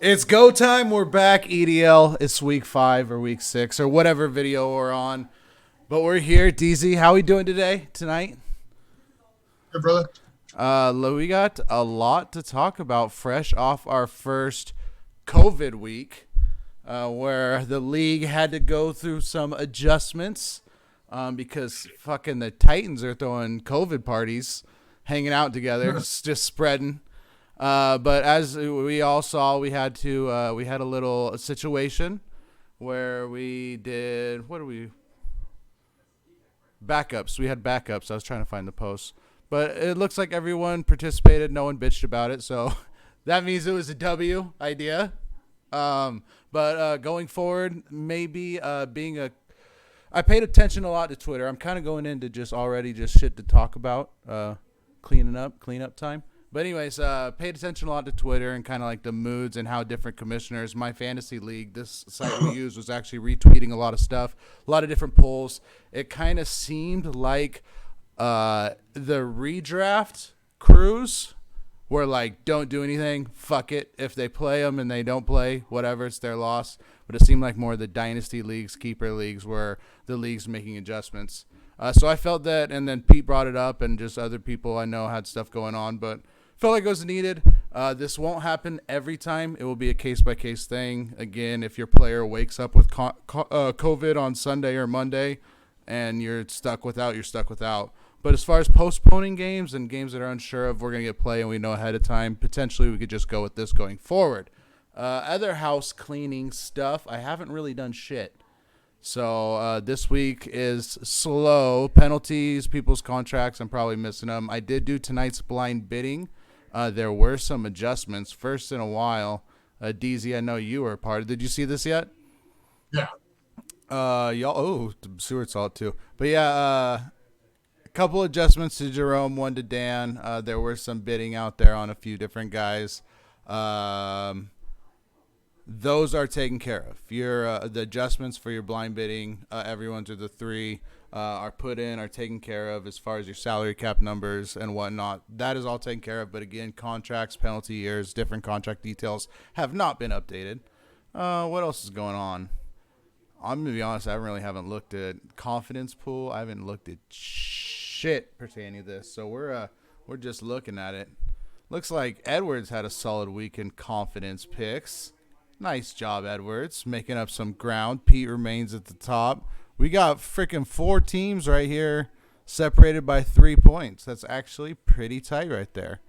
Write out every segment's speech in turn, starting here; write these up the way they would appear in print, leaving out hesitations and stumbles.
It's go time. We're back. EDL. It's week 5 or week 6 or whatever video we're on. But we're here. DZ, how we doing tonight? Hey, brother. We got a lot to talk about fresh off our first COVID week, where the league had to go through some adjustments because fucking the Titans are throwing COVID parties, hanging out together, just spreading. But as we all saw, we had a little situation where we did backups. We had backups. I was trying to find the post, but it looks like everyone participated. No one bitched about it, so that means it was a W idea. But going forward, maybe I paid attention a lot to Twitter. I'm kind of going into just shit to talk about, cleanup time. But anyways, paid attention a lot to Twitter and kind of like the moods and how different commissioners. My fantasy league, this site we used, was actually retweeting a lot of stuff, a lot of different polls. It kind of seemed like the redraft crews were like, don't do anything, fuck it. If they play them and they don't play, whatever, it's their loss. But it seemed like more of the dynasty leagues, keeper leagues, were the leagues making adjustments. So I felt that, and then Pete brought it up, and just other people I know had stuff going on, but felt like it was needed. This won't happen every time. It will be a case-by-case thing. Again, if your player wakes up with COVID on Sunday or Monday and you're stuck without, you're stuck without. But as far as postponing games and games that are unsure of we're going to get play and we know ahead of time, potentially we could just go with this going forward. Other house cleaning stuff, I haven't really done shit. So this week is slow. Penalties, people's contracts, I'm probably missing them. I did do tonight's blind bidding. There were some adjustments. First in a while. DZ, I know you were a part of. Did you see this yet? Yeah. Y'all. Oh, Seward saw it too. But yeah, a couple adjustments to Jerome, one to Dan. There were some bidding out there on a few different guys. Those are taken care of. The adjustments for your blind bidding, everyone's are the three are put in, are taken care of as far as your salary cap numbers and whatnot. That is all taken care of. But again, contracts, penalty years, different contract details have not been updated. What else is going on? I'm gonna be honest. I haven't looked at confidence pool. I haven't looked at shit pertaining to this. So we're just looking at it. Looks like Edwards had a solid week in confidence picks. Nice job, Edwards, making up some ground. Pete remains at the top. We got freaking 4 teams right here separated by 3 points. That's actually pretty tight right there.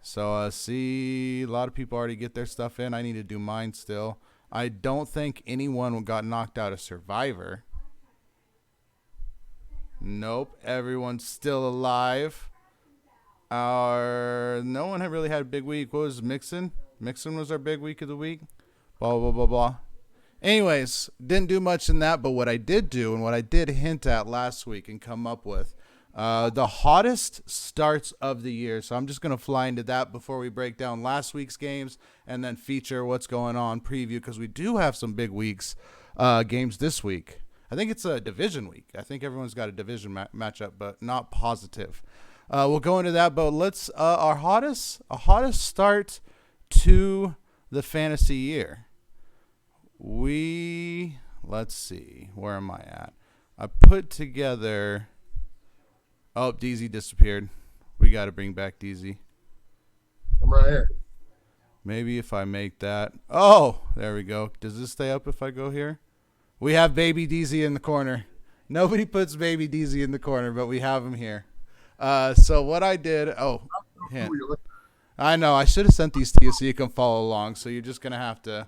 So, see, a lot of people already get their stuff in. I need to do mine still. I don't think anyone got knocked out of Survivor. Nope, everyone's still alive. No one had really had a big week. What was Mixon? Mixon was our big week of the week. Blah, blah, blah, blah. Anyways, didn't do much in that, but what I did do and what I did hint at last week and come up with, the hottest starts of the year. So I'm just going to fly into that before we break down last week's games and then feature what's going on, preview, because we do have some big games this week. I think it's a division week. I think everyone's got a division matchup, but not positive. We'll go into that, but let's our hottest start to the fantasy year. Let's see, where am I at? I put together. Oh, DZ disappeared. We got to bring back DZ. I'm right here. Maybe if I make that. Oh, there we go. Does this stay up if I go here? We have baby DZ in the corner. Nobody puts baby DZ in the corner, but we have him here. So what I did. Oh, hint. I know. I should have sent these to you so you can follow along. So you're just gonna have to.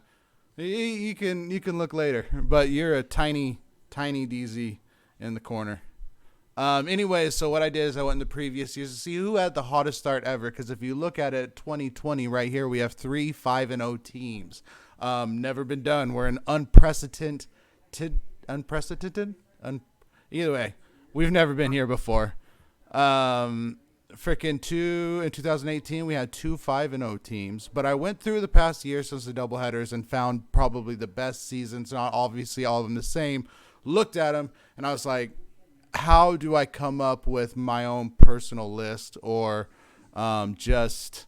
You can look later, but you're a tiny DZ in the corner. Anyways, so what I did is I went in the previous years to see who had the hottest start ever. Because if you look at it, 2020 right here, we have 3 5-0 teams. Never been done. We're an unprecedented. Either way, we've never been here before. In 2018 we had 2 5-0 teams, but I went through the past year since the doubleheaders and found probably the best seasons. Not obviously all of them the same. Looked at them and I was like, how do I come up with my own personal list or just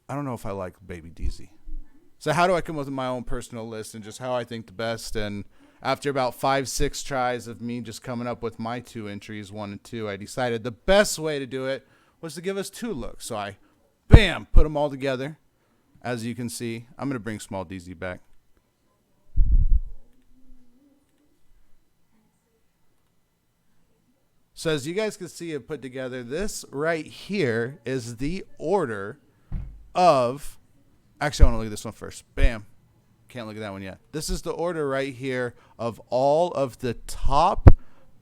I don't know if I like Baby DZ. So how do I come up with my own personal list and just how I think the best? And after about 5-6 tries of me just coming up with my 2 entries, 1 and 2, I decided the best way to do it was to give us 2 looks. So I, bam, put them all together. As you can see, I'm going to bring Small DZ back. So as you guys can see it put together, this right here is the order of... Actually, I want to look at this one first. Bam. Can't look at that one yet. This is the order right here of all of the top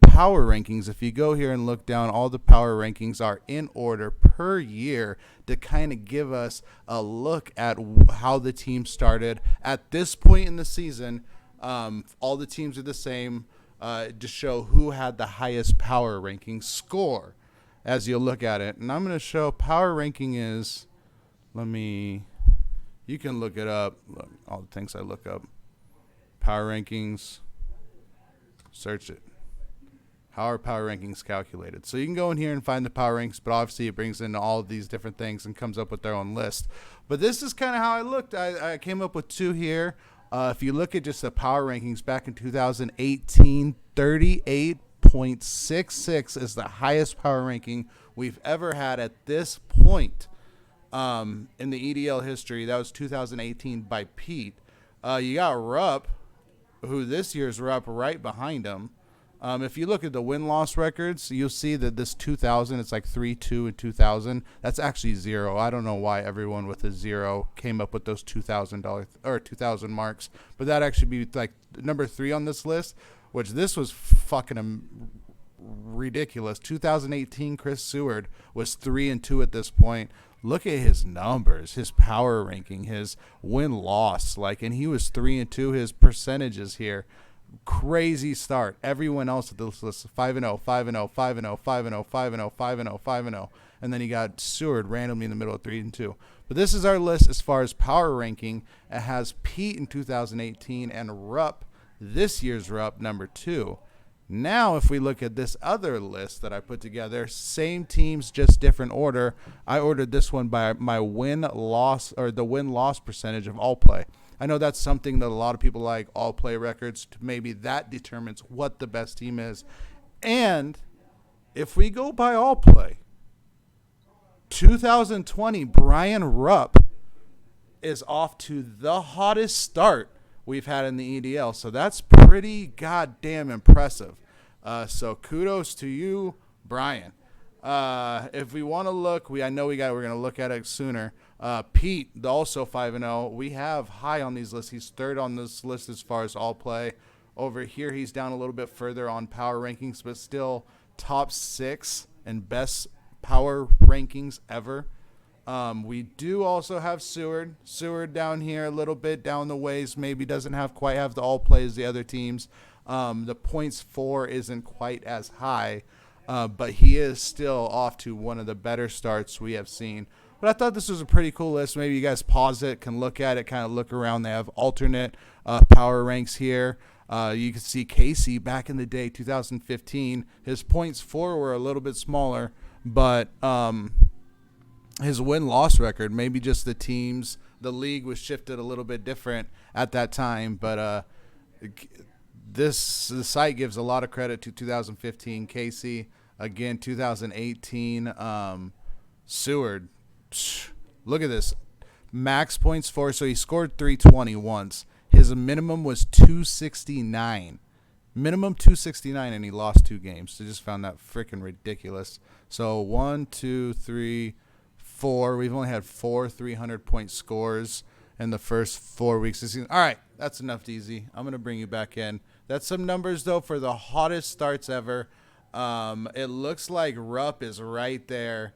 power rankings. If you go here and look down, all the power rankings are in order per year to kind of give us a look at how the team started. At this point in the season, all the teams are the same to show who had the highest power ranking score as you look at it. And I'm going to show power ranking is, you can look it up. Look, all the things I look up. Power rankings. Search it. How are power rankings calculated? So you can go in here and find the power rankings, but obviously it brings in all of these different things and comes up with their own list. But this is kind of how I looked. I came up with 2 here. If you look at just the power rankings back in 2018, 38.66 is the highest power ranking we've ever had at this point in the EDL history. That was 2018 by Pete. You got Rupp, who this year's Rupp right behind him. If you look at the win-loss records, you'll see that this 2000, it's like 3-2 and 2000. That's actually 0. I don't know why everyone with a 0 came up with those $2,000 or 2,000 marks, but that actually be like number 3 on this list, which this was fucking ridiculous. 2018 Chris Seward was 3-2 at this point. Look at his numbers, his power ranking, his win-loss, and he was 3-2. His percentages here. Crazy start. Everyone else at this list 5-0, 5-0, 5-0, 5-0, 5-0, 5-0, 5-0, and then you got Seward randomly in the middle of 3-2. But this is our list as far as power ranking. It has Pete in 2018 and Rupp, this year's Rupp, number 2. Now, if we look at this other list that I put together, same teams, just different order. I ordered this one by my win-loss or the win-loss percentage of all play. I know that's something that a lot of people like, all play records. Maybe that determines what the best team is. And if we go by all play, 2020 Brian Rupp is off to the hottest start we've had in the EDL. So that's pretty goddamn impressive. So kudos to you, Brian. If we want to look, we're going to look at it sooner. Pete, also 5-0. We have high on these lists. He's 3rd on this list as far as all play. Over here, he's down a little bit further on power rankings, but still top 6 and best power rankings ever. We do also have Seward. Seward down here a little bit down the ways. Maybe doesn't quite have the all play as the other teams. The points for isn't quite as high, but he is still off to one of the better starts we have seen. But I thought this was a pretty cool list. Maybe you guys pause it, can look at it, kind of look around. They have alternate power ranks here. You can see Casey back in the day, 2015. His points for were a little bit smaller, but his win-loss record, maybe just the league was shifted a little bit different at that time. But the site gives a lot of credit to 2015 Casey. Again, 2018 Seward. Look at this. Max points for, so he scored 320 once. His minimum was 269. Minimum 269, and he lost 2 games. So just found that freaking ridiculous. So 1, 2, 3, 4. We've only had 4 300-point scores in the first 4 weeks of the season. All right, that's enough, DZ. I'm going to bring you back in. That's some numbers, though, for the hottest starts ever. It looks like Rupp is right there.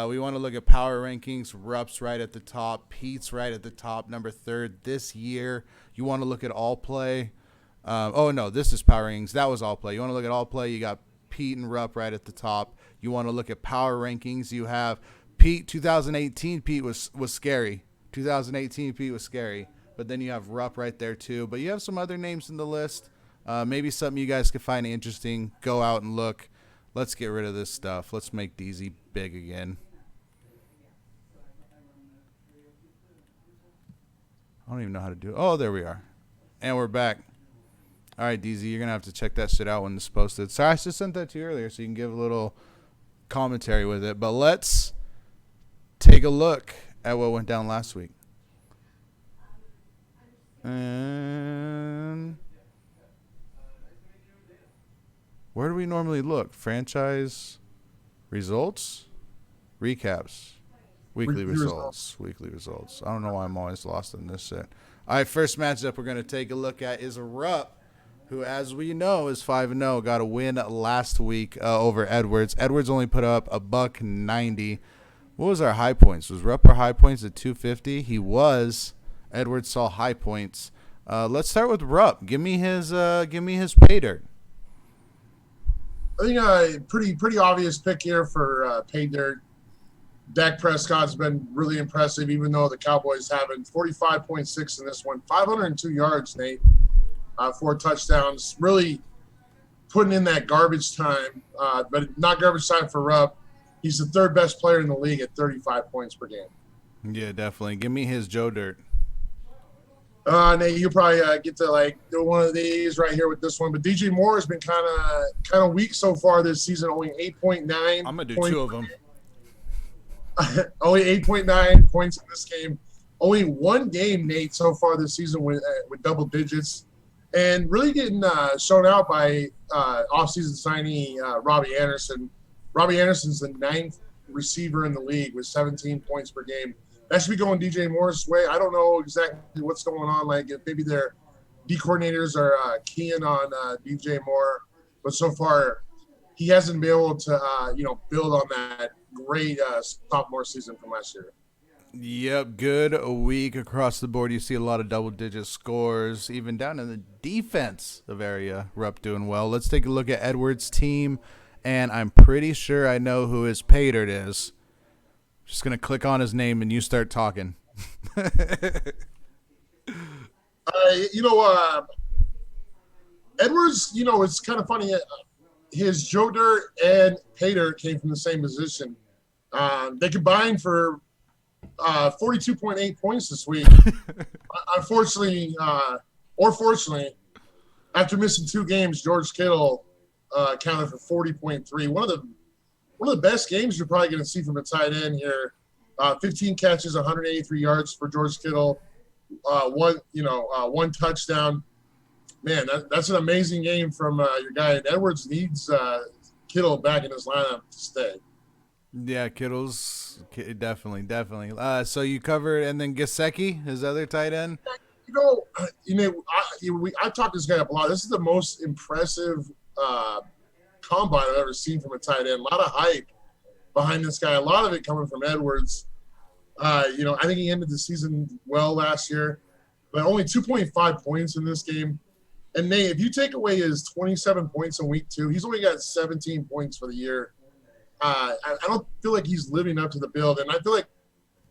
We want to look at power rankings. Rupp's right at the top. Pete's right at the top, number 3rd this year. You want to look at all play. No, this is power rankings. That was all play. You want to look at all play. You got Pete and Rupp right at the top. You want to look at power rankings. You have Pete, 2018. Pete was scary. 2018 Pete was scary. But then you have Rupp right there too. But you have some other names in the list. Maybe something you guys could find interesting. Go out and look. Let's get rid of this stuff. Let's make DZ big again. I don't even know how to do it. Oh, there we are. And we're back. All right, DZ, you're going to have to check that shit out when it's posted. Sorry, I just sent that to you earlier so you can give a little commentary with it. But let's take a look at what went down last week. And where do we normally look? Franchise results? Recaps. Weekly results. Weekly results. I don't know why I'm always lost in this shit. All right, first matchup we're going to take a look at is Rupp, who, as we know, is 5-0. Got a win last week over Edwards. Edwards only put up $190. What was our high points? Was Rupp our high points at 250? He was. Edwards saw high points. Let's start with Rupp. Give me his pay dirt. I think pretty obvious pick here for pay dirt. Dak Prescott's been really impressive, even though the Cowboys haven't. 45.6 in this one. 502 yards, Nate, 4 touchdowns. Really putting in that garbage time, but not garbage time for Rupp. He's the third best player in the league at 35 points per game. Yeah, definitely. Give me his Joe dirt. Nate, you probably get to do one of these right here with this one. But DJ Moore has been kind of weak so far this season, only 8.9. I'm gonna do 2 of them. Only 8.9 points in this game. Only one game, Nate, so far this season with double digits. And really getting shown out by offseason signee Robbie Anderson. Robbie Anderson's the 9th receiver in the league with 17 points per game. That should be going DJ Moore's way. I don't know exactly what's going on. Like, if maybe their D coordinators are keying on DJ Moore. But so far, he hasn't been able to, build on that great sophomore season from last year. Yep, good week across the board. You see a lot of double-digit scores, even down in the defensive area. Rupp doing well. Let's take a look at Edwards' team, and I'm pretty sure I know who his pay dirt is. Just going to click on his name, and you start talking. Edwards, it's kind of funny. His Joe Dirt and pay dirt came from the same position. They combined for 42.8 points this week. Unfortunately, or fortunately, after missing 2 games, George Kittle counted for 40.3. One of the best games you're probably going to see from a tight end here. 15 catches, 183 yards for George Kittle. One touchdown. Man, that's an amazing game from your guy. And Edwards needs Kittle back in his lineup to stay. Yeah, Kittle's definitely. So you covered, and then Gesicki, his other tight end. I've talked this guy up a lot. This is the most impressive combine I've ever seen from a tight end. A lot of hype behind this guy. A lot of it coming from Edwards. I think he ended the season well last year, but only 2.5 points in this game. And Nate, if you take away his 27 points in week 2, he's only got 17 points for the year. I don't feel like he's living up to the build. And I feel like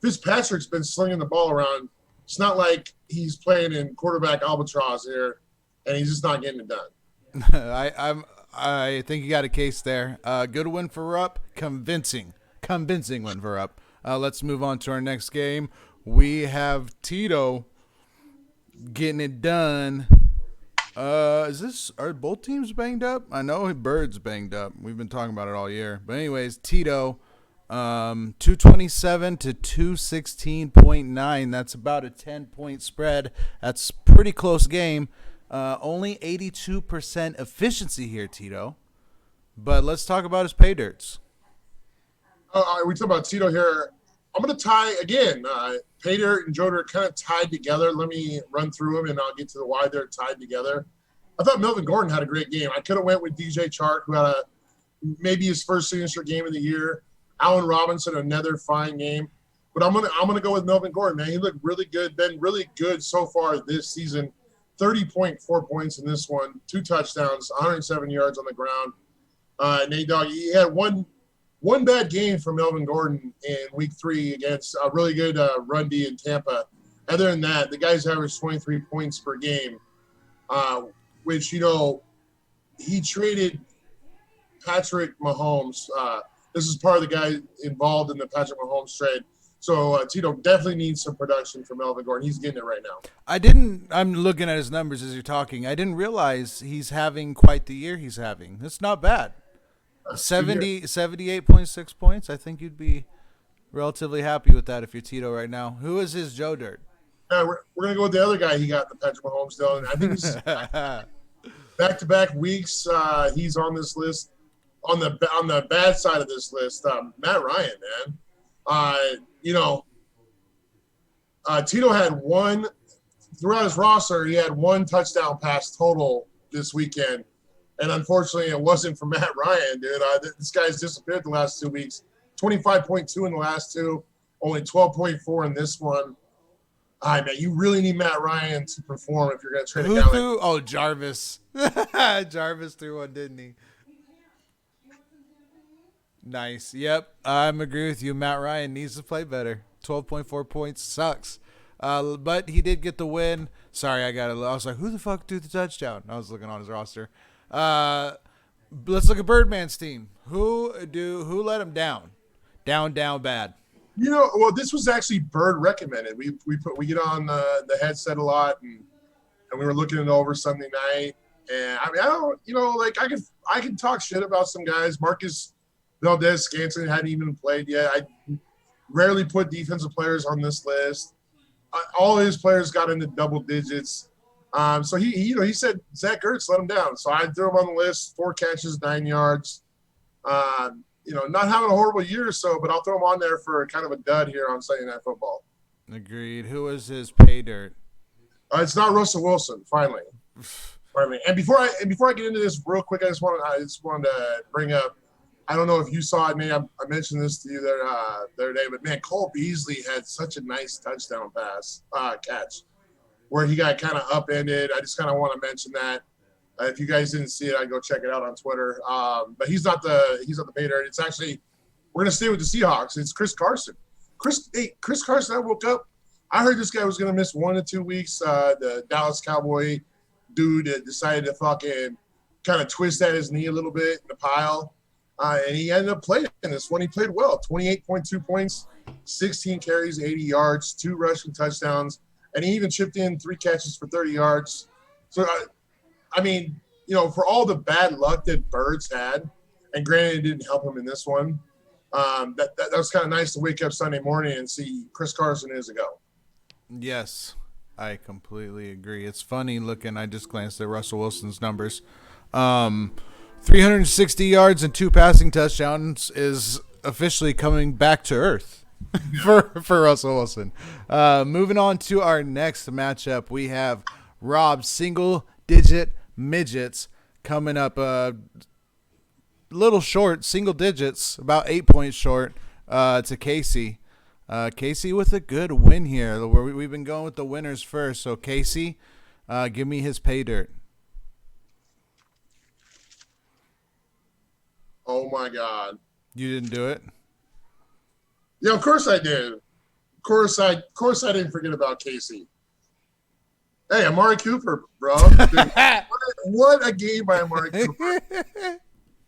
Fitzpatrick's been slinging the ball around. It's not like he's playing in quarterback albatross here, and he's just not getting it done. I think you got a case there. Good win for Rupp. Convincing win for Rupp. Let's move on to our next game. We have Tito getting it done. Are both teams banged up? I know Bird's banged up. We've been talking about it all year. But anyways, Tito, 227 to 216.9. That's about a 10-point spread. That's pretty close game. Only 82% efficiency here, Tito. But let's talk about his pay dirts. We talk about Tito here. I'm going to tie again. Pay dirt and Joe Dirt kind of tied together. Let me run through them, and I'll get to the why they're tied together. I thought Melvin Gordon had a great game. I could have went with DJ Chark, who had maybe his first signature game of the year. Allen Robinson, another fine game. But I'm gonna go with Melvin Gordon, man. He looked really good, been really good so far this season. 30.4 points in this one, 2 touchdowns, 107 yards on the ground. Nate Dogg, he had one bad game for Melvin Gordon in week 3 against a really good run D in Tampa. Other than that, the guy's averaged 23 points per game, which, he traded Patrick Mahomes. This is part of the guy involved in the Patrick Mahomes trade. So Tito definitely needs some production from Melvin Gordon. He's getting it right now. I'm looking at his numbers as you're talking. I didn't realize he's having quite the year he's having. It's not bad. 78.6 points. I think you'd be relatively happy with that if you're Tito right now. Who is his Joe Dirt? We're going to go with the other guy he got the Patrick Mahomes deal. And I think this is back-to-back weeks. He's on this list. On the bad side of this list, Matt Ryan, man. Tito had one throughout his roster. He had one touchdown pass total this weekend, and unfortunately, it wasn't for Matt Ryan, dude. This guy's disappeared the last 2 weeks. 25.2 in the last two, only 12.4 in this one. All right, man, you really need Matt Ryan to perform if you're going to trade a guy like. Oh, Jarvis. Jarvis threw one, didn't he? Nice. Yep, I'm agree with you. Matt Ryan needs to play better. 12.4 points sucks. But he did get the win. Sorry, I was like, who the fuck threw the touchdown? I was looking on his roster. Let's look at Birdman's team. Who let him down? Down bad. Well, this was actually Bird recommended. We get on the headset a lot, and we were looking it over Sunday night. And I mean, I don't, I can talk shit about some guys. Marcus Valdez-Scantling hadn't even played yet. I rarely put defensive players on this list. All his players got into double digits. So he said Zach Ertz let him down. So I threw him on the list. 4 catches, 9 yards. Not having a horrible year or so, but I'll throw him on there for kind of a dud here on Sunday Night Football. Agreed. Who is his pay dirt? It's not Russell Wilson. Finally. And before I get into this real quick, I just wanted to bring up. I don't know if you saw it, man. I mentioned this to you the other day, but man, Cole Beasley had such a nice touchdown catch where he got kind of upended. I just kind of want to mention that. If you guys didn't see it, I'd go check it out on Twitter. But he's not the pay dirt. It's actually we're gonna stay with the Seahawks. It's Chris Carson. Chris Carson. I woke up. I heard this guy was gonna miss 1 to 2 weeks. The Dallas Cowboy dude decided to fucking kind of twist at his knee a little bit in the pile. And he ended up playing this one. He played well, 28.2 points, 16 carries, 80 yards, 2 rushing touchdowns, and he even chipped in 3 catches for 30 yards. So, for all the bad luck that Birds had, and granted it didn't help him in this one, that was kind of nice to wake up Sunday morning and see Chris Carson is a go. Yes, I completely agree. It's funny looking. I just glanced at Russell Wilson's numbers. 360 yards and 2 passing touchdowns is officially coming back to earth for Russell Wilson. Moving on to our next matchup, we have Rob's single-digit midgets coming up a little short, single digits, about 8 points short to Casey. Casey with a good win here. We've been going with the winners first. So, Casey, give me his pay dirt. Oh my God! You didn't do it? Yeah, of course I did. Of course I didn't forget about Casey. Hey, Amari Cooper, bro. Dude, what a game by Amari Cooper.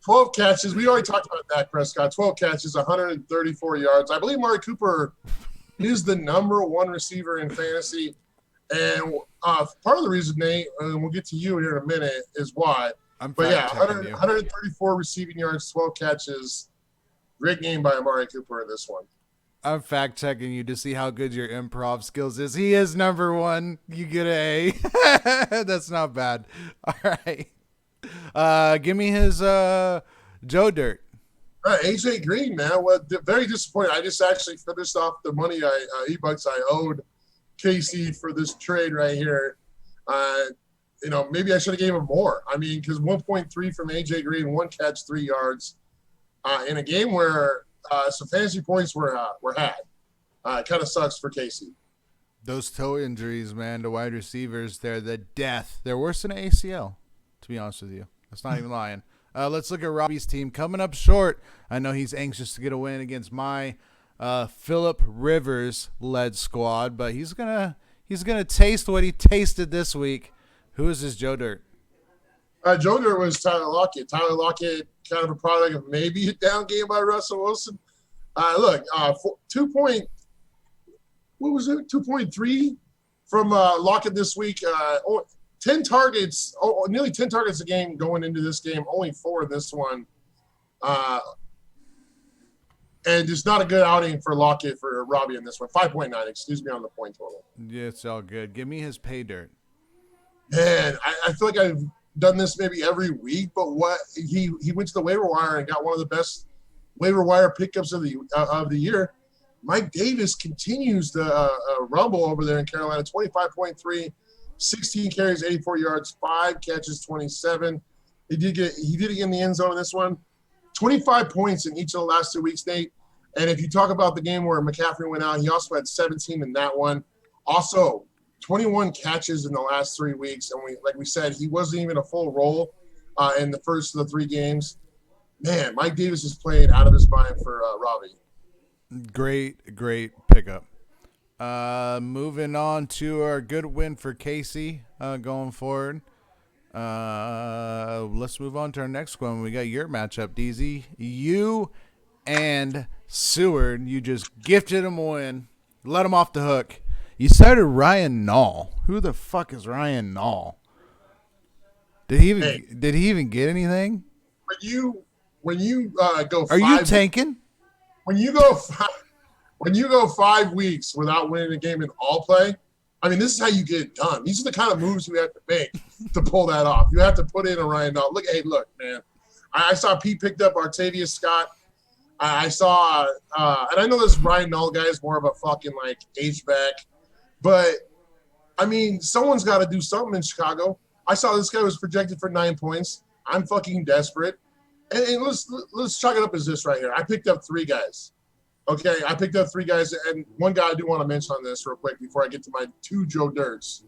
12 catches. We already talked about Dak Prescott. 12 catches, 134 yards. I believe Amari Cooper is the number 1 receiver in fantasy. And part of the reason, Nate, and we'll get to you here in a minute, is why. 134 receiving yards, 12 catches. Great game by Amari Cooper in this one. I'm fact checking you to see how good your improv skills is. He is number 1. You get an A. That's not bad. All right. Give me his Joe Dirt. AJ Green, man. Well, very disappointed. I just actually finished off the money E-Bucks I owed Casey for this trade right here. Maybe I should have gave him more. I mean, because 1.3 from AJ Green, 1 catch, 3 yards, in a game where some fantasy points were had. It kind of sucks for Casey. Those toe injuries, man, to wide receivers, they're the death. They're worse than an ACL, to be honest with you. That's not even lying. Let's look at Robbie's team coming up short. I know he's anxious to get a win against my Phillip Rivers led squad, but he's gonna taste what he tasted this week. Who is this Joe Dirt? Joe Dirt was Tyler Lockett. Tyler Lockett, kind of a product of maybe a down game by Russell Wilson. 2.3 what was it, 2.3 from Lockett this week. 10 targets, nearly 10 targets a game going into this game, only 4 in this one. And just not a good outing for Lockett for Robbie in this one. 5.9, excuse me, on the point total. Yeah, it's all good. Give me his pay dirt. Man, I feel like I've done this maybe every week, but what he went to the waiver wire and got one of the best waiver wire pickups of the year. Mike Davis continues to rumble over there in Carolina. 25.3, 16 carries, 84 yards, 5 catches, 27. He did get in the end zone in this one. 25 points in each of the last 2 weeks, Nate. And if you talk about the game where McCaffrey went out, he also had 17 in that one. Also, 21 catches in the last 3 weeks. And like we said, he wasn't even a full role in the first of the 3 games. Man, Mike Davis is playing out of his mind for Robbie. Great pickup. Moving on to our good win for Casey going forward. Let's move on to our next one. We got your matchup, DZ. You and Seward, you just gifted him a win. Let him off the hook. You started Ryan Nall. Who the fuck is Ryan Nall? Did he even get anything? When you go 5, are you tanking? When you go 5 weeks without winning a game in all play, I mean, this is how you get it done. These are the kind of moves you have to make to pull that off. You have to put in a Ryan Nall. Look, man. I saw Pete picked up Artavius Scott. I saw, and I know this Ryan Nall guy is more of a fucking like H-back, but I mean, someone's got to do something in Chicago. I saw this guy was projected for 9 points. I'm fucking desperate. And let's chalk it up as this right here. I picked up 3 guys. Okay, I picked up 3 guys, and one guy I do want to mention on this real quick before I get to my 2 Joe Dirts,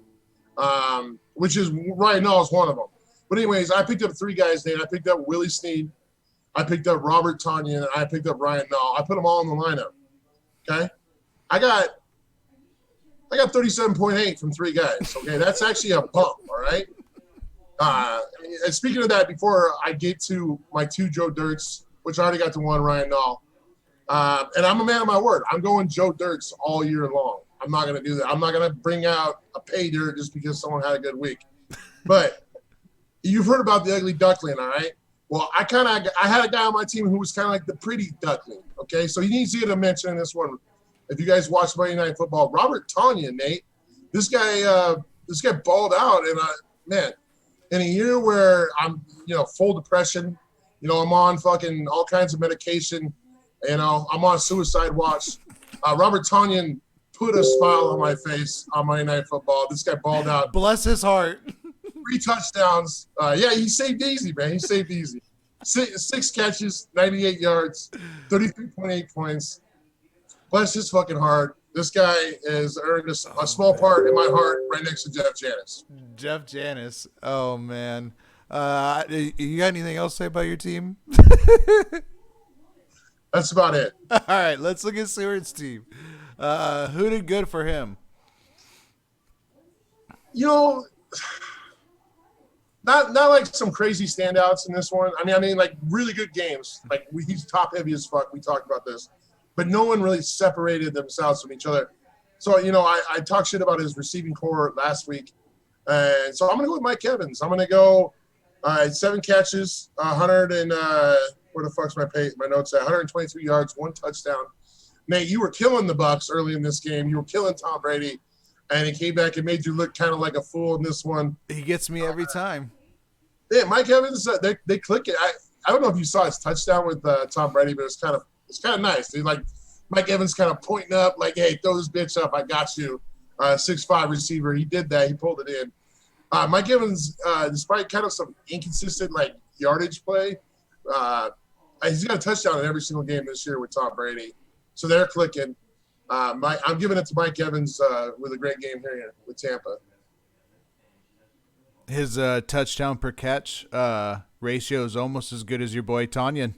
which is Ryan Nall is one of them. But anyways, I picked up 3 guys, Nate. I picked up Willie Snead, I picked up Robert Tonyan, and I picked up Ryan Nall. I put them all in the lineup. Okay, I got 37.8 from 3 guys. Okay, that's actually a bump. All right. And speaking of that, before I get to my 2 Joe Dirts, which I already got to 1 Ryan Nall. And I'm a man of my word. I'm going Joe Dirts all year long. I'm not going to do that. I'm not going to bring out a pay dirt just because someone had a good week. But you've heard about the ugly duckling, all right? Well, I had a guy on my team who was kind of like the pretty duckling, okay? So he needs to get a mention in this one. If you guys watch Monday Night Football, Robert Tonyan, Nate, this guy balled out. And, man, in a year where I'm, full depression, I'm on fucking all kinds of medication, I'm on suicide watch. Robert Tonyan put a smile on my face on Monday Night Football. This guy balled out. Bless his heart. 3 touchdowns. He saved easy, man. He saved easy. 6 catches, 98 yards, 33.8 points. Bless his fucking heart. This guy has earned a small part in my heart right next to Jeff Janis. Jeff Janis. Oh, man. You got anything else to say about your team? That's about it. All right, let's look at Seward's team. Who did good for him? Not like some crazy standouts in this one. I mean, like really good games. Like he's top heavy as fuck. We talked about this, but no one really separated themselves from each other. So I talked shit about his receiving core last week, and so I'm gonna go with Mike Evans. I'm gonna go 7 catches, 100 and where the fuck's my notes at? 122 yards, 1 touchdown. Nate, you were killing the Bucs early in this game. You were killing Tom Brady. And he came back and made you look kind of like a fool in this one. He gets me every time. Yeah, Mike Evans, they click it. I don't know if you saw his touchdown with Tom Brady, but it's kind of nice. Like Mike Evans kind of pointing up, like, hey, throw this bitch up. I got you. 6'5" receiver. He did that. He pulled it in. Mike Evans, despite kind of some inconsistent like yardage play, he's got a touchdown in every single game this year with Tom Brady. So they're clicking. I'm giving it to Mike Evans with a great game here with Tampa. His touchdown per catch ratio is almost as good as your boy Tonyan.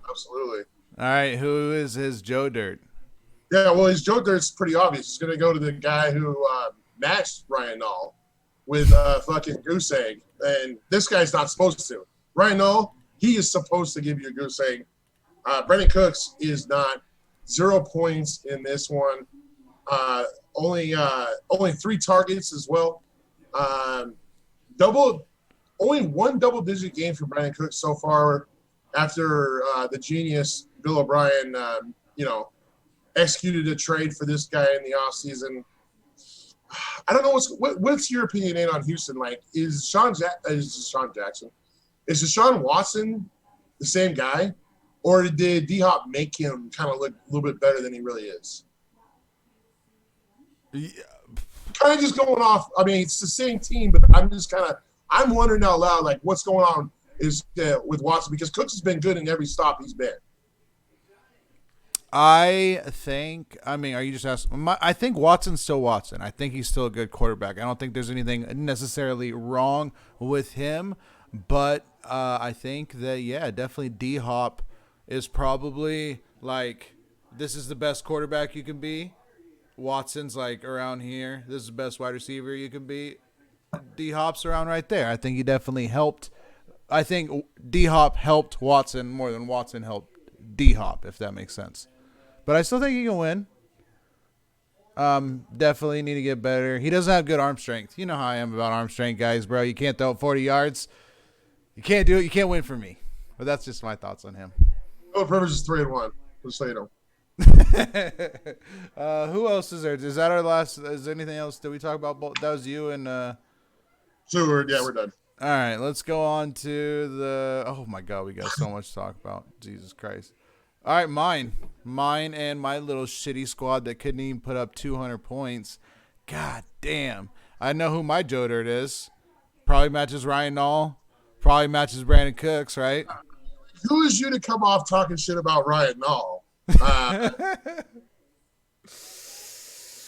Absolutely. All right, who is his Joe Dirt? Yeah, well, his Joe Dirt's pretty obvious. He's going to go to the guy who matched Ryan Nall with fucking goose egg, and this guy's not supposed to. Ryan Nall, he is supposed to give you a goose egg. Brandon Cooks is not 0 points in this one. Uh, only 3 targets as well. Um, double only one double-digit game for Brandon Cooks so far after the genius Bill O'Brien, executed a trade for this guy in the offseason. I don't know what's your opinion on Houston. Like, is Deshaun Jackson, is Deshaun Watson the same guy, or did D Hop make him kind of look a little bit better than he really is? Yeah. Kind of just going off. I mean, it's the same team, but I'm wondering out loud, like, what's going on is with Watson, because Cooks has been good in every stop he's been. I mean, are you just asking? I think Watson's still Watson. I think he's still a good quarterback. I don't think there's anything necessarily wrong with him, but I think that, yeah, definitely D-Hop is probably, like, this is the best quarterback you can be. Watson's, like, around here. This is the best wide receiver you can be. D-Hop's around right there. I think he definitely helped. I think D-Hop helped Watson more than Watson helped D-Hop, if that makes sense. But I still think he can win. Definitely need to get better. He doesn't have good arm strength. You know how I am about arm strength, guys, bro. You can't throw it 40 yards. You can't do it. You can't win for me. But that's just my thoughts on him. Philip Rivers is 3-1. Just so you know. Who else is there? Is that our last? Is there anything else? Did we talk about? That was you and. Sure. Yeah, we're done. All right, let's go on to the. Oh my God, we got so much to talk about. Jesus Christ. All right, mine and my little shitty squad that couldn't even put up 200 points. God damn. I know who my Joe Dirt is. Probably matches Ryan Nall. Probably matches Brandon Cooks, right? Who is you to come off talking shit about Ryan Nall?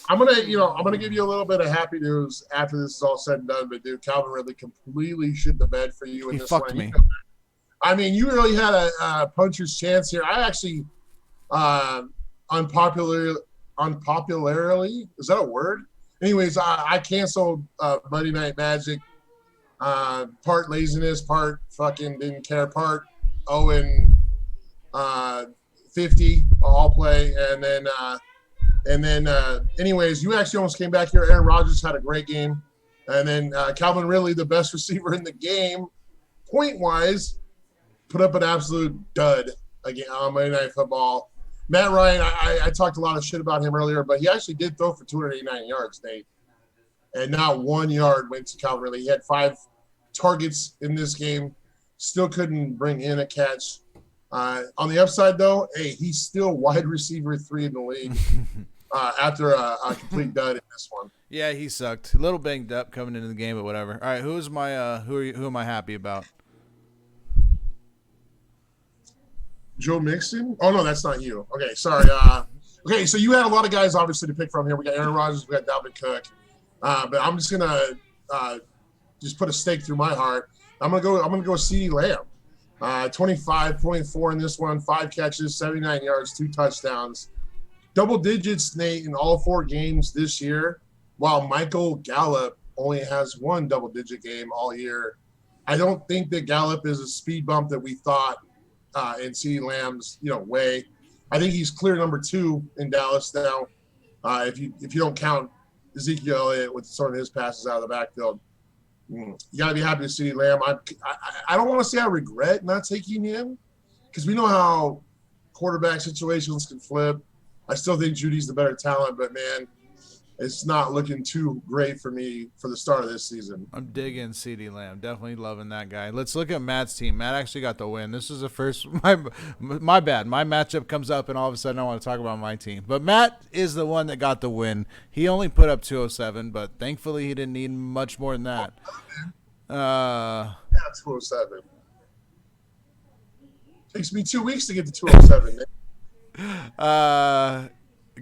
I'm gonna give you a little bit of happy news after this is all said and done. But dude, Calvin Ridley completely shit the bed for you in this one. Me. I mean, you really had a puncher's chance here. I actually, unpopularly, is that a word? Anyways, I canceled Monday Night Magic. Part laziness, part fucking didn't care, part 0-50 all play, and then anyways, you actually almost came back here. Aaron Rodgers had a great game, and then Calvin Ridley, the best receiver in the game, point wise, put up an absolute dud again on Monday Night Football. Matt Ryan, I talked a lot of shit about him earlier, but he actually did throw for 289 yards, Nate. And not 1 yard went to Calvin Ridley. He had 5 targets in this game. Still couldn't bring in a catch. On the upside, though, hey, he's still wide receiver 3 in the league after a complete dud in this one. Yeah, he sucked. A little banged up coming into the game, but whatever. All right, who am I happy about? Joe Mixon? Oh, no, that's not you. Okay, sorry. Okay, so you had a lot of guys, obviously, to pick from here. We got Aaron Rodgers, we got Dalvin Cook. But I'm just going to just put a stake through my heart. I'm gonna go CeeDee Lamb. 25.4 in this one, 5 catches, 79 yards, 2 touchdowns. Double digits, Nate, in all 4 games this year, while Michael Gallup only has 1 double-digit game all year. I don't think that Gallup is a speed bump that we thought in CeeDee Lamb's way. I think he's clear number 2 in Dallas now. If you don't count Ezekiel Elliott with sort of his passes out of the backfield. You got to be happy to see Lamb. I don't want to say I regret not taking him because we know how quarterback situations can flip. I still think Judy's the better talent, but, man, it's not looking too great for me for the start of this season. I'm digging CeeDee Lamb. Definitely loving that guy. Let's look at Matt's team. Matt actually got the win. This is the first – my bad. My matchup comes up, and all of a sudden I want to talk about my team. But Matt is the one that got the win. He only put up 207, but thankfully he didn't need much more than that. 207. Takes me 2 weeks to get to 207.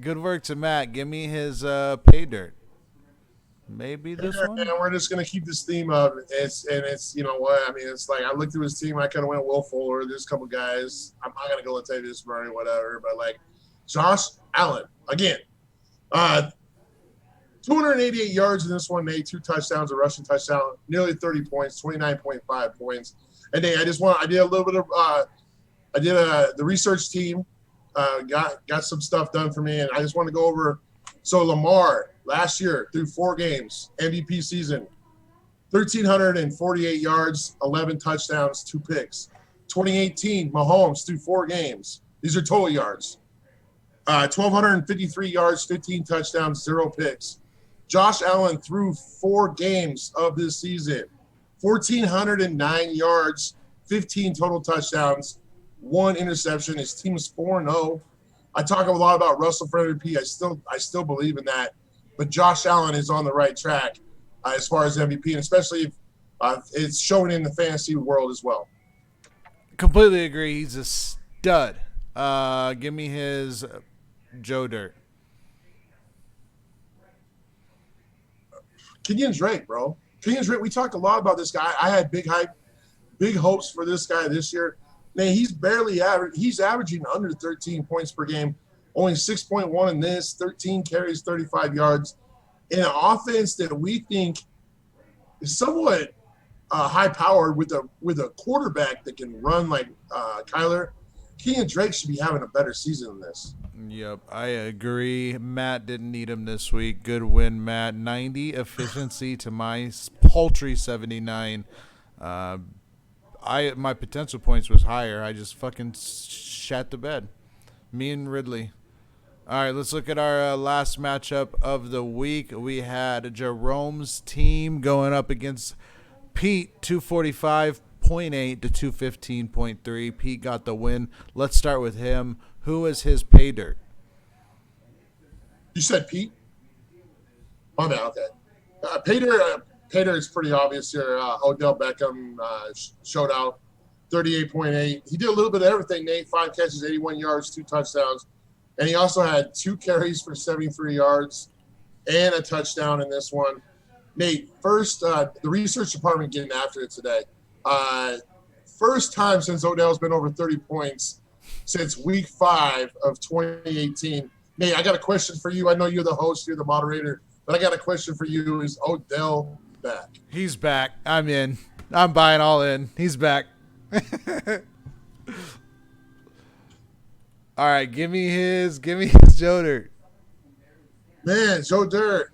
Good work to Matt. Give me his pay dirt. Maybe this one. And we're just gonna keep this theme up. It's you know what I mean. It's like I looked through his team. I could have went Will Fuller. There's a couple guys. I'm not gonna go Latavius Murray, whatever. But like Josh Allen again, 288 yards in this one. Made 2 touchdowns, a rushing touchdown, nearly 30 points, 29.5 points. And I did a little bit of the research team. got some stuff done for me, and I just want to go over. So Lamar last year through 4 games, MVP season, 1,348 yards, 11 touchdowns, 2 picks. 2018, Mahomes through 4 games. These are total yards. 1,253 yards, 15 touchdowns, 0 picks. Josh Allen through 4 games of this season, 1,409 yards, 15 total touchdowns, 1 interception. His team is 4-0. I talk a lot about Russell for MVP. I still believe in that, but Josh Allen is on the right track as far as MVP, and especially if it's showing in the fantasy world as well. Completely agree. He's a stud. Give me his Joe Dirt. Kenyon Drake, bro. Kenyon Drake, we talked a lot about this guy. I had big hopes for this guy this year. Man, he's barely average. He's averaging under 13 points per game, only 6.1 in this, 13 carries, 35 yards. In an offense that we think is somewhat high-powered with a quarterback that can run like Kyler, Kenyon Drake should be having a better season than this. Yep, I agree. Matt didn't need him this week. Good win, Matt. 90 efficiency to my paltry 79. My potential points was higher. I just fucking shat the bed. Me and Ridley. All right, let's look at our last matchup of the week. We had Jerome's team going up against Pete, 245.8 to 215.3. Pete got the win. Let's start with him. Who is his pay dirt? You said Pete? Oh, no, okay. Pay dirt is pretty obvious here. Odell Beckham showed out, 38.8. He did a little bit of everything, Nate. 5 catches, 81 yards, 2 touchdowns. And he also had 2 carries for 73 yards and a touchdown in this one. Nate, first, the research department getting after it today. First time since Odell's been over 30 points since week 5 of 2018. Nate, I got a question for you. I know you're the host, you're the moderator, but I got a question for you. Is Odell back? He's back. I'm in. I'm buying all in. He's back. All right, give me his Joe Dirt. Man, Joe Dirt.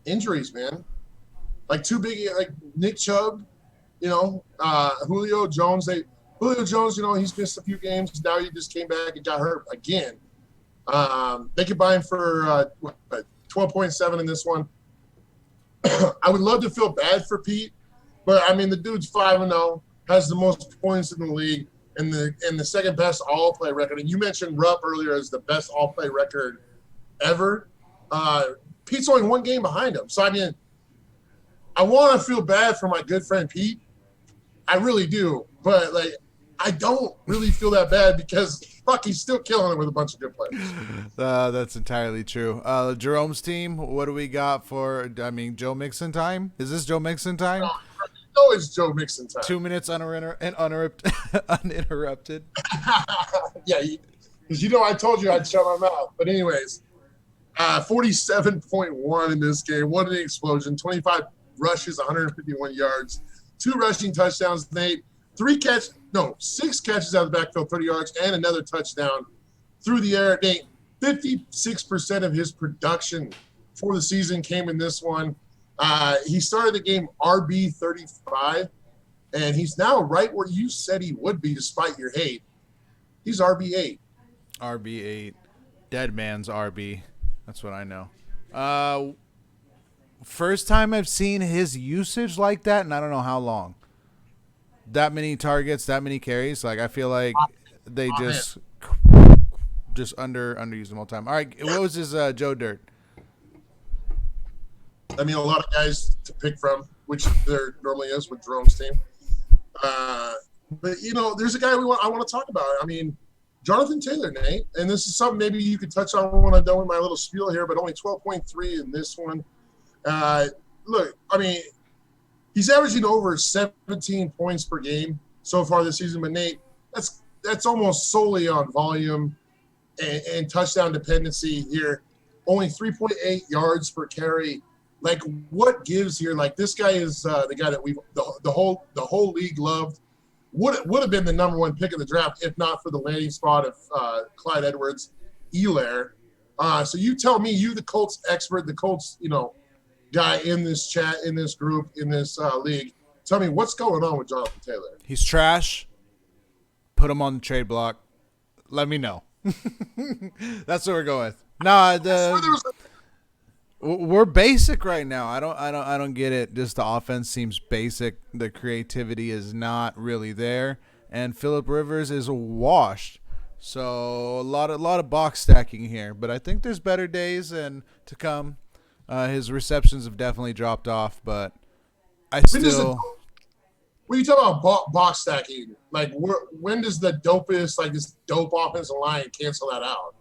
Injuries, man. Like 2 big, like Nick Chubb, Julio Jones. Julio Jones, he's missed a few games. Now he just came back and got hurt again. They could buy him for 12.7 in this one. I would love to feel bad for Pete, but I mean the dude's 5-0, has the most points in the league, and the second best all-play record. And you mentioned Rupp earlier as the best all-play record ever. Pete's only 1 game behind him. So I mean, I want to feel bad for my good friend Pete. I really do, but I don't really feel that bad because he's still killing it with a bunch of good players. That's entirely true. Jerome's team, what do we got for? Joe Mixon time? Is this Joe Mixon time? No, it's Joe Mixon time. 2 minutes uninterrupted. Yeah, because I told you I'd shut my mouth. But anyways, 47.1 in this game. What an explosion! 25 rushes, 151 yards, 2 rushing touchdowns. Nate, 6 catches out of the backfield, 30 yards, and another touchdown through the air. Nate, 56% of his production for the season came in this one. He started the game RB 35, and he's now right where you said he would be, despite your hate. He's RB 8. RB 8, dead man's RB. That's what I know. First time I've seen his usage like that, and I don't know how long. That many targets, that many carries. I feel like they just underuse him all the time. All right, what was his Joe Dirt? I mean, a lot of guys to pick from, which there normally is with Jerome's team. But there's a guy I want to talk about. I mean, Jonathan Taylor, Nate, and this is something maybe you could touch on when I'm done with my little spiel here, but only 12.3 in this one. Look, I mean, he's averaging over 17 points per game so far this season, but Nate, that's almost solely on volume and touchdown dependency here. Only 3.8 yards per carry. What gives here? This guy is the guy that the whole league loved would have been the number one pick of the draft if not for the landing spot of Clyde Edwards-Helaire. So you tell me, you the Colts expert, the Colts, guy in this chat, in this group, in this league. Tell me what's going on with Jonathan Taylor. He's trash. Put him on the trade block. Let me know. That's what we're going with. Nah, we're basic right now. I don't get it. Just the offense seems basic. The creativity is not really there, and Phillip Rivers is washed. So a lot of box stacking here. But I think there's better days and to come. His receptions have definitely dropped off, but I still. When you talk about box stacking, like when does the dopest, like this dope offensive line cancel that out?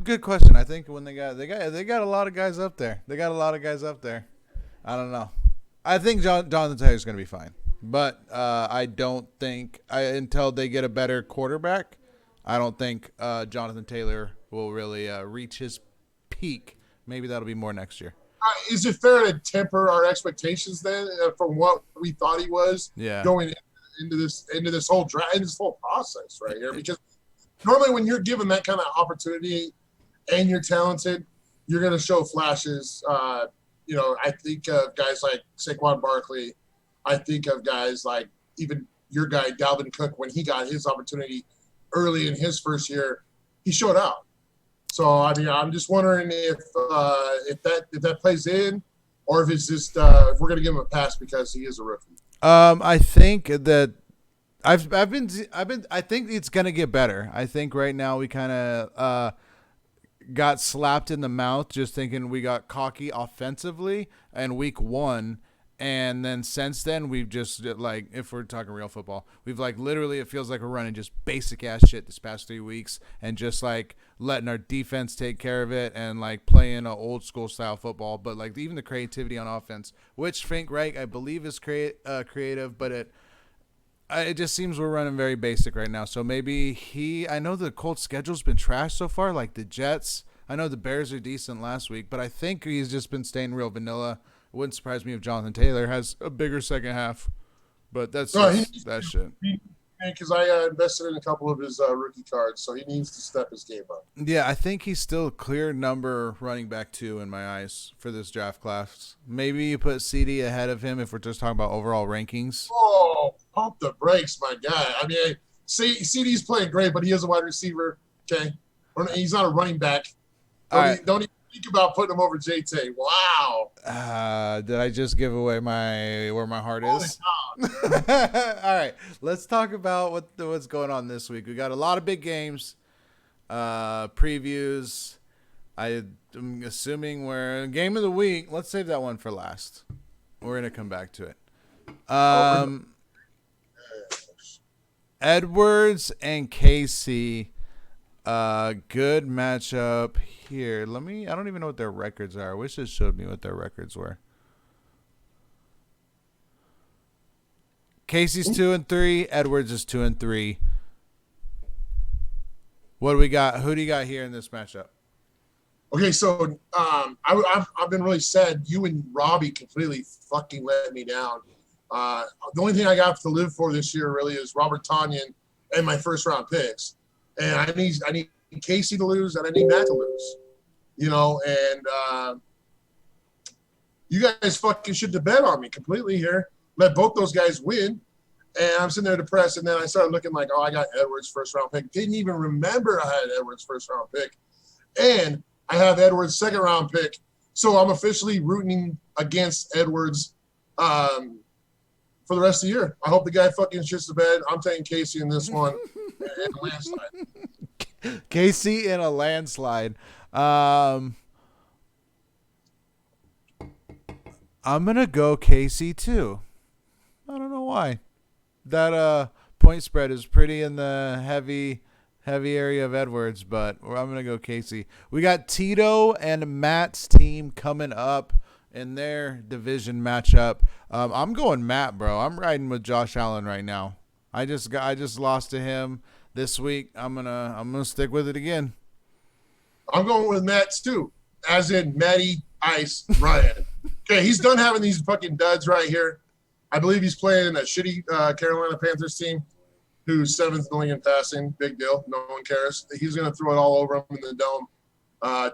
Good question. I think when they got a lot of guys up there. They got a lot of guys up there. I don't know. I think Jonathan Taylor's going to be fine, but I don't think until they get a better quarterback, I don't think Jonathan Taylor will really reach his peak. Maybe that'll be more next year. Is it fair to temper our expectations then from what we thought he was going into this whole draft, into this whole process right here? Because normally when you're given that kind of opportunity and you're talented, you're going to show flashes. I think of guys like Saquon Barkley. I think of guys like even your guy Dalvin Cook when he got his opportunity early in his first year, he showed out. So I mean, I'm just wondering if that plays in, or if it's just if we're gonna give him a pass because he is a rookie. I think that I think it's gonna get better. I think right now we kind of got slapped in the mouth just thinking we got cocky offensively in week 1. And then since then, we've just, like, if we're talking real football, we've, like, literally, it feels like we're running just basic-ass shit this past 3 weeks and just, like, letting our defense take care of it and, like, playing an old-school style football. But, like, even the creativity on offense, which Frank Reich, I believe, is creative, but it just seems we're running very basic right now. So maybe I know the Colts schedule's been trash so far, like the Jets. I know the Bears are decent last week, but I think he's just been staying real vanilla. It wouldn't surprise me if Jonathan Taylor has a bigger second half, but that's that shit. Because I invested in a couple of his rookie cards, so he needs to step his game up. Yeah, I think he's still a clear number running back 2 in my eyes for this draft class. Maybe you put CD ahead of him if we're just talking about overall rankings. Oh, pump the brakes, my guy. I mean, CD's playing great, but he is a wide receiver. Okay, he's not a running back. Don't even think about putting him over JT. Wow. Did I just give away where my heart is? All right, let's talk about what's going on this week. We got a lot of big games, previews. I'm assuming we're game of the week. Let's save that one for last. We're gonna come back to it. Edwards and Casey. Good matchup here. I don't even know what their records are. I wish it showed me what their records were. Casey's 2-3. Edwards is 2-3. What do we got? Who do you got here in this matchup? Okay, so I've been really sad. You and Robbie completely fucking let me down. The only thing I got to live for this year really is Robert Tonyan and my first round picks. And I need Casey to lose, and I need Matt to lose. And you guys fucking should have bet on me completely here. Let both those guys win. And I'm sitting there depressed, and then I started looking like, I got Edwards' first-round pick. Didn't even remember I had Edwards' first-round pick. And I have Edwards' second-round pick. So I'm officially rooting against Edwards for the rest of the year. I hope the guy fucking shits the bed. I'm taking Casey in this one. In a landslide. Casey in a landslide. I'm gonna go Casey too. I don't know why. That point spread is pretty in the heavy area of Edwards, but I'm gonna go Casey. We got Tito and Matt's team coming up in their division matchup. I'm going Matt, bro. I'm riding with Josh Allen right now. I just lost to him this week. I'm gonna stick with it again. I'm going with Matt too, as in Matty Ice Ryan. Okay, he's done having these fucking duds right here. I believe he's playing a shitty Carolina Panthers team who's seventh in the league in passing. Big deal. No one cares. He's going to throw it all over him in the dome.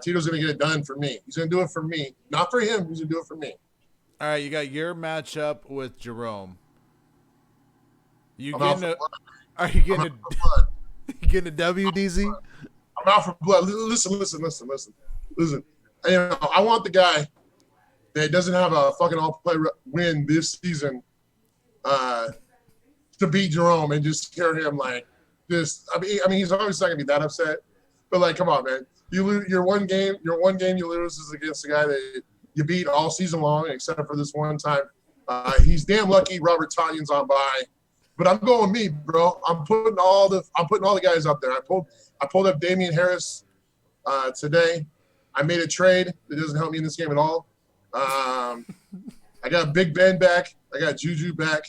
Tito's going to get it done for me. He's going to do it for me. Not for him. He's going to do it for me. All right, you got your matchup with Jerome. You I'm out getting for blood. Are you getting I'm out for blood. you getting a WDZ? I'm out for blood. Listen. You know, I want the guy that doesn't have a fucking all-play win this season to beat Jerome and just hear him like this. I mean, he's always not gonna be that upset, but like, come on, man. You lose your one game you lose is against the guy that you beat all season long, except for this one time. He's damn lucky Robert Tanyan's on by, but I'm going me, bro. I'm putting all the guys up there. I pulled up Damian Harris today. I made a trade that doesn't help me in this game at all. I got Big Ben back. I got Juju back.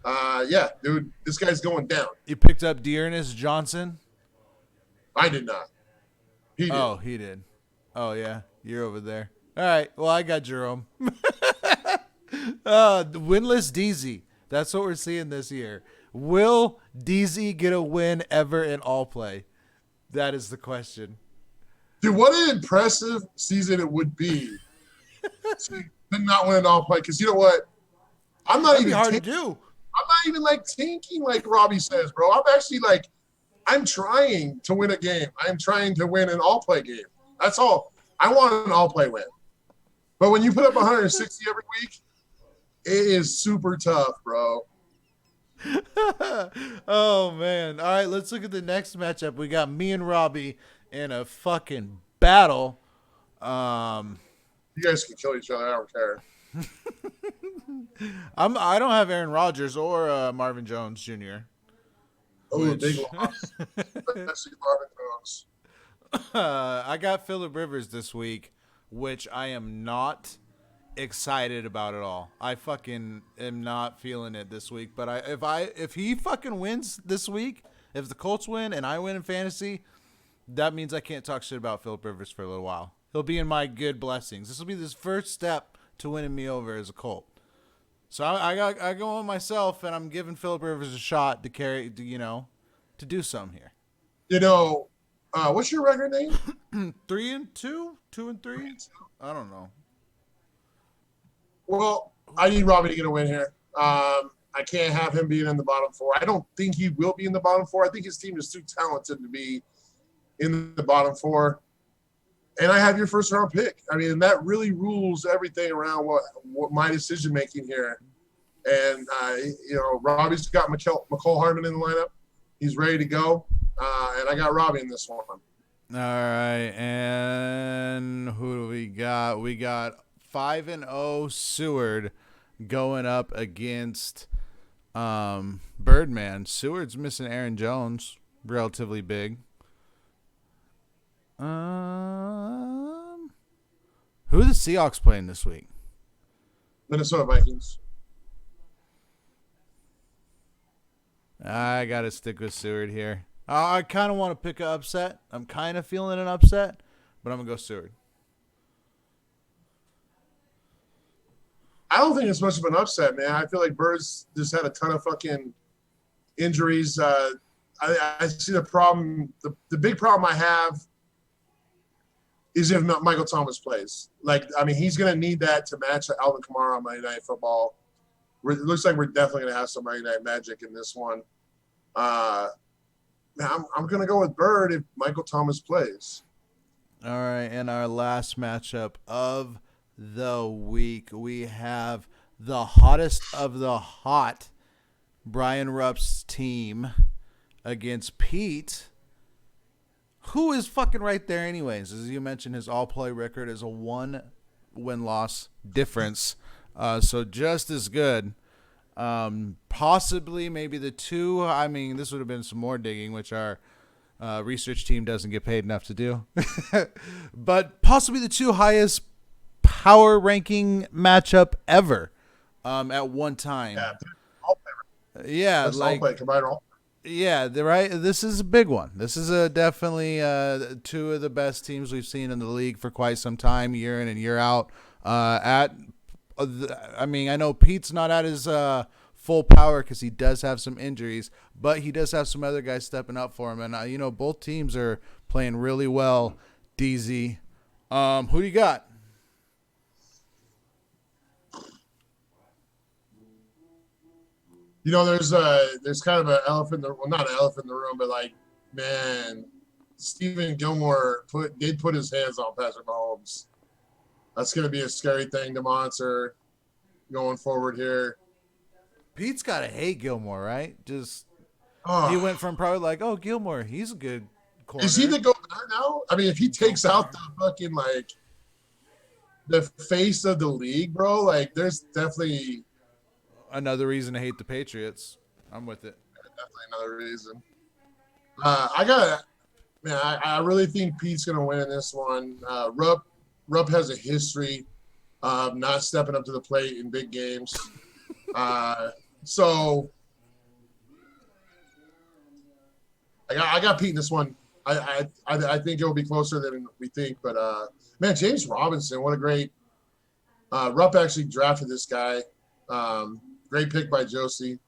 Yeah, dude, this guy's going down. You picked up Dearness Johnson? I did not. He did. Oh, he did. Oh, yeah. You're over there. All right. Well, I got Jerome. Winless DZ. That's what we're seeing this year. Will DZ get a win ever in all play? That is the question. Dude, what an impressive season it would be to not win an all play. Because you know what? I'm not That'd even be hard to do. I'm not even like tanking like Robbie says, bro. I'm actually like, I'm trying to win a game. I'm trying to win an all play game. That's all. I want an all play win. But when you put up 160 every week, it is super tough, bro. Oh, man. All right, let's look at the next matchup. We got me and Robbie in a fucking battle. You guys can kill each other. I don't care. I don't have Aaron Rodgers or Marvin Jones Jr. Oh, big loss. Especially Marvin Jones. I got Phillip Rivers this week, which I am not excited about at all. I fucking am not feeling it this week. But if he fucking wins this week, if the Colts win and I win in fantasy, that means I can't talk shit about Phillip Rivers for a little while. He'll be in my good blessings. This will be his first step to winning me over as a Colt. So I go on myself, and I'm giving Phillip Rivers a shot to to do something here. You know, what's your record name? 3-2, 2-3. I don't know. Well, I need Robbie to get a win here. I can't have him being in the bottom four. I don't think he will be in the bottom four. I think his team is too talented to be in the bottom four. And I have your first round pick. I mean, that really rules everything around what my decision making here. And Robbie's got McCole Hardman in the lineup. He's ready to go. And I got Robbie in this one. All right, and who do we got? We got 5-0 Seward going up against Birdman. Seward's missing Aaron Jones, relatively big. Who are the Seahawks playing this week? Minnesota Vikings. I got to stick with Seward here. I kind of want to pick an upset. I'm kind of feeling an upset, but I'm going to go Seward. I don't think it's much of an upset, man. I feel like Bird's just had a ton of fucking injuries. I see the problem. The big problem I have is if Michael Thomas plays. He's going to need that to match Alvin Kamara on Monday Night Football. It looks like we're definitely going to have some Monday Night Magic in this one. I'm going to go with Bird if Michael Thomas plays. All right, and our last matchup of the week, we have the hottest of the hot, Brian Rupp's team against Pete, who is fucking right there anyways. As you mentioned, his all-play record is a 1 win-loss difference, so just as good. Possibly maybe the 2. I mean, this would have been some more digging, which our research team doesn't get paid enough to do. But possibly the 2 highest power ranking matchup ever at one time. Yeah, all-play. Yeah, That's like all-play, combined all. Yeah, right. This is a big one. This is definitely 2 of the best teams we've seen in the league for quite some time, year in and year out. At I mean, I know Pete's not at his full power because he does have some injuries, but he does have some other guys stepping up for him. And, both teams are playing really well. DZ. Who do you got? There's kind of an elephant in the well, not an elephant in the room, but like, man, Stephen Gilmore did put his hands on Patrick Mahomes. That's going to be a scary thing to monitor going forward here. Pete's got to hate Gilmore, right? Just Oh, he went from probably like, oh, Gilmore, he's a good corner. is he the go there now? I mean, if he takes out the fucking like the face of the league, bro, like there's definitely another reason to hate the Patriots. I'm with it. Definitely another reason. I really think Pete's gonna win this one. Rupp has a history of not stepping up to the plate in big games. So I got Pete in this one. I think it'll be closer than we think, but man, James Robinson, what a great Rupp actually drafted this guy. Great pick by Josie.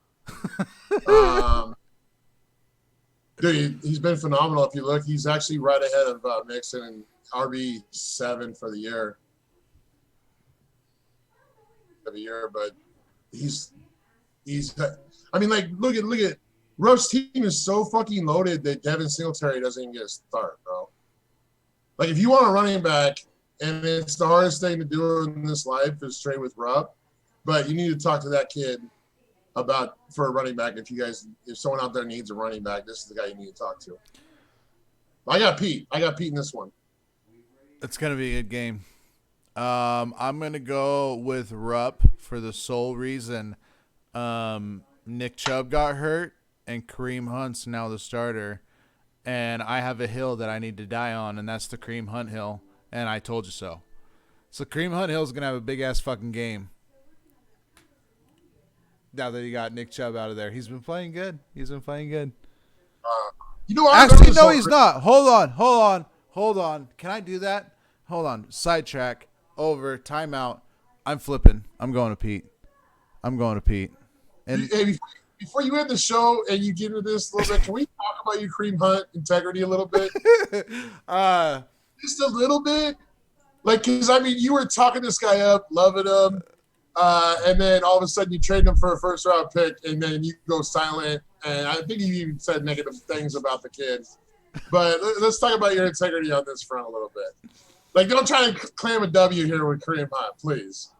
Dude, he's been phenomenal. If you look, he's actually right ahead of Mixon and RB7 for the year. But he's. I mean, like, look at Ruff's team is so fucking loaded that Devin Singletary doesn't even get a start, bro. Like, if you want a running back, and it's the hardest thing to do in this life is trade with Rupp, but you need to talk to that kid for a running back. If someone out there needs a running back, this is the guy you need to talk to. I got Pete in this one. It's gonna be a good game. I'm gonna go with Rupp for the sole reason Nick Chubb got hurt and Kareem Hunt's now the starter, and I have a hill that I need to die on, and that's the Kareem Hunt hill, and I told you so. So Kareem Hunt Hill's gonna have a big ass fucking game. Now that you got Nick Chubb out of there, he's been playing good. Actually, no, he's not. Hold on. Can I do that? Hold on. Sidetrack. Over. Timeout. I'm flipping. I'm going to Pete. And hey, before you end the show and you get into this a little bit, can we talk about your Kareem Hunt integrity a little bit? Just a little bit. Like, because, I mean, you were talking this guy up, loving him. And then all of a sudden you trade him for a first-round pick, and then you go silent. And I think you even said negative things about the kid. But let's talk about your integrity on this front a little bit. Like, don't try to claim a W here with Kareem Hunt, please.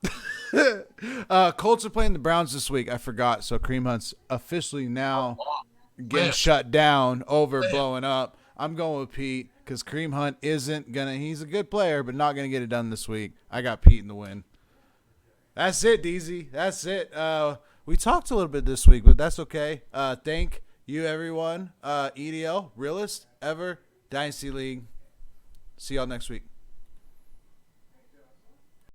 Colts are playing the Browns this week. I forgot. So Kareem Hunt's officially now getting shut down, blowing up. I'm going with Pete because Kareem Hunt isn't going to – he's a good player, but not going to get it done this week. I got Pete in the win. That's it, DZ. That's it. We talked a little bit this week, but that's okay. Thank you, everyone. EDL, realest ever Dynasty League. See y'all next week.